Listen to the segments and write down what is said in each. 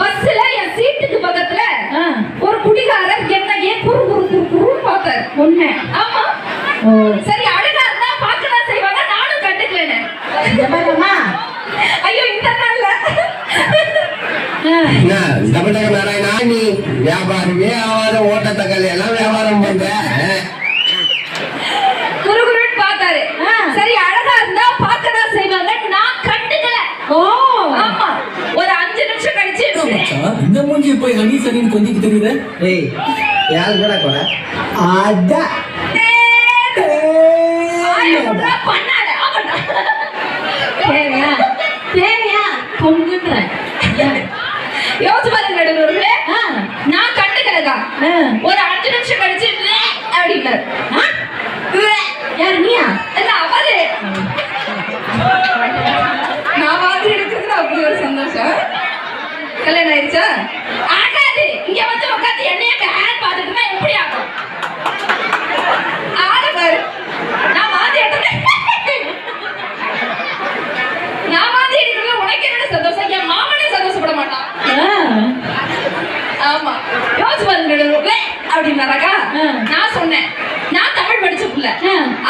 பஸ்ல என் சீட்டுக்கு பக்கத்துல ஒரு குடிகாரர் என்னையே குறு குறு குறு குறுன்னு பார்த்தாரு. ஒண்ணு. ஆமா. சரி அழகா இருந்தா பார்க்கதான் செய்வாங்க, நானும் கண்டுக்கலனே. ஐயோ இந்த நாள்ல டபடக நாராயணா, நீ வியாபாரமே ஆவாத ஓட்டத்தக்கல் எல்லாம் வியாபாரம் பண்ற. குறுகுருன்னு பார்த்தாரு. சரி அழகா இருந்தா பார்க்கதான் செய்வாங்க, நான் கண்டுக்கல. ஆமா. ஒரு 5 நிமிஷம் கழிச்சு இந்த மூஞ்சி போய் ஹனி சனின்னு கொஞ்சிட்டு தெரியுது. ஏய் யாரு கூட கூட அட பண்ணாத. ஆமாடா. தேவையா தேவையா பொங்குன்றேன். யோசிச்சு பாருங்க நடுவர்களே, நான் கண்டுக்கலக்கா. ஒரு 5 நிமிஷம் கழிச்சு அப்படின்னாரு. யாரு நீயா? இல்ல அவரு. நான் வாந்தி எடுக்கிறதுல அப்படி ஒரு சந்தோஷம். கல்யாணம் ஆயிடுச்சா? ஆகாது. இங்க வந்து உட்காந்து என்னைய பேர் பார்த்துட்டுனா எப்படி ஆகும்? ஆட பாரு. நான் வாந்தி எடுத்தேன். நான் வாந்தி எடுக்கிறதுல உனக்கு என்ன சந்தோஷம்? என் மாமனே சந்தோஷப்பட மாட்டான். ஆமா. யோசிச்சு பாருங்க அப்படின்னாக்கா. நான் சொன்னேன், நான் தமிழ் படிச்ச பிள்ளை,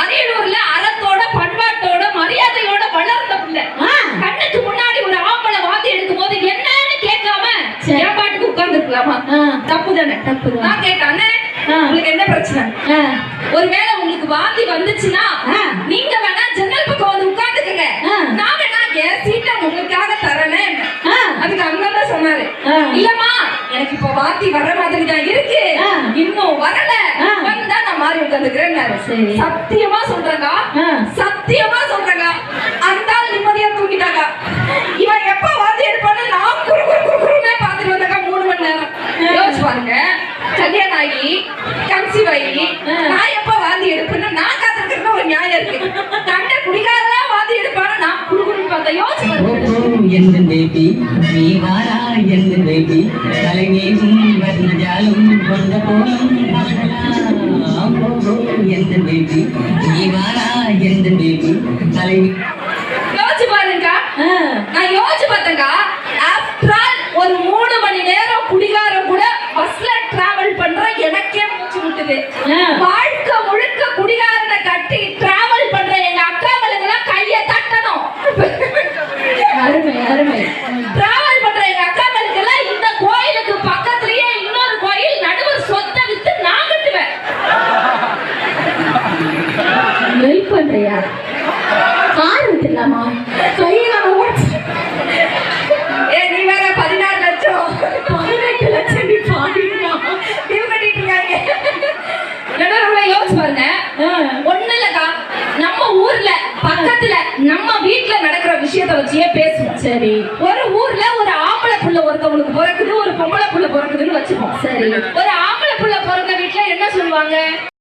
அரியலூர்ல அறத்தோட பண்பாட்டோட மரியாதையோட வளர்ந்த பிள்ளை. கண்ணுக்கு முன்னாடி ஒரு ஆம்பளை வாந்தி எடுக்கும் போது என்னன்னு கேட்காம என் பாட்டுக்கு உட்கார்ந்துருக்கலாமா? தப்பு தானே? தப்பு. நான் கேட்டேன், உங்களுக்கு என்ன பிரச்சனை? ஒருவேளை உங்களுக்கு வாந்தி வந்துச்சுன்னா நீங்க வேணா ஜன்னல் பக்கம் வந்து உட்கார்ந்துக்கங்க, நான் வேணா என் சீட்டை உங்களுக்காக தரேன். அதுக்கு அண்ணா சொன்னாரு, இல்லம்மா எனக்கு இப்ப வாந்தி வர மாதிரி தான் இருக்கு, இன்னும் வரல, வந்தா நான் மாறி உட்காந்துக்கிறேன். சத்தியமா சொல்றேங்க, சத்தியமா சொல்றேங்க, அந்த நிம்மதியா தூக்கிட்டாங்க. இவன் எப்ப வாந்தி எடுப்பான்னு நான் குறு குறு குறு குறுமே பார்த்துட்டு வந்தாக்கா 3 மணி நேரம். யோசிச்சு பாருங்க, கல்யாணம் ஆகி கன்சீவ் ஆகி நான் எப்ப வாந்தி எடுப்பேன்னு நான் காத்திருக்கிறதுல ஒரு நியாயம் இருக்கு. கண்ட குடிகாரெல்லாம் வாந்தி எடுப்பான்னு நான் குறு குறுன்னு பார்த்தேன். யோசிச்சு எந்த பேபி நீ வாரா, எந்த பேபி தலைமேகும் வர்ணஜாலும் கொண்ட போலும் எந்த பேபி நீ வாரா, எந்த பேபி தலைமே. யோசிச்சு பாருங்க, நான் யோசிச்சு பார்த்தேங்க. ஆஃப்டர் ஆல் ஒரு 3 மணி நேரம் குடிகாரம் கூட பஸ்ல டிராவல் பண்ற எனக்கே மூச்சு விட்டுது. வாழ்க்கை முழுக்க குடிகாரனை கட்டி டிராவல் பண்ற எங்க அக்காங்களுக்கெல்லாம் கையை தட்டணும். அருமை அருமை. டிராவல் பண்ற எங்க அக்காங்களுக்கெல்லாம் இந்த கோயிலுக்கு பக்கத்துலயே இன்னொரு கோயில், நடுவர் சொத்தை வித்து நான் கட்டுவேன். ஹெல்ப் பண்றியா? கார் விட்டுலாமா? கையில நீ வேற 16 லட்சம் 18 லட்சம் நீ பாடினா டியூ கட்டிட்டு இருக்காங்க. நடுவர்களே யோசிச்சு பாருங்க, ஒண்ணு இல்லக்கா, நம்ம ஊர்ல பக்கத்துல நம்ம வீட்டுல நடக்கிற விஷயத்தை வச்சே பேசுவோம். சரி, ஒரு ஊர்ல ஒரு ஆம்பளை புள்ள ஒருத்தவங்களுக்கு பிறக்குது, ஒரு பொம்பளை புள்ள பிறக்குதுன்னு வச்சுப்போம். சரி, ஒரு ஆம்பளை புள்ள பிறந்த வீட்டுல என்ன சொல்லுவாங்க?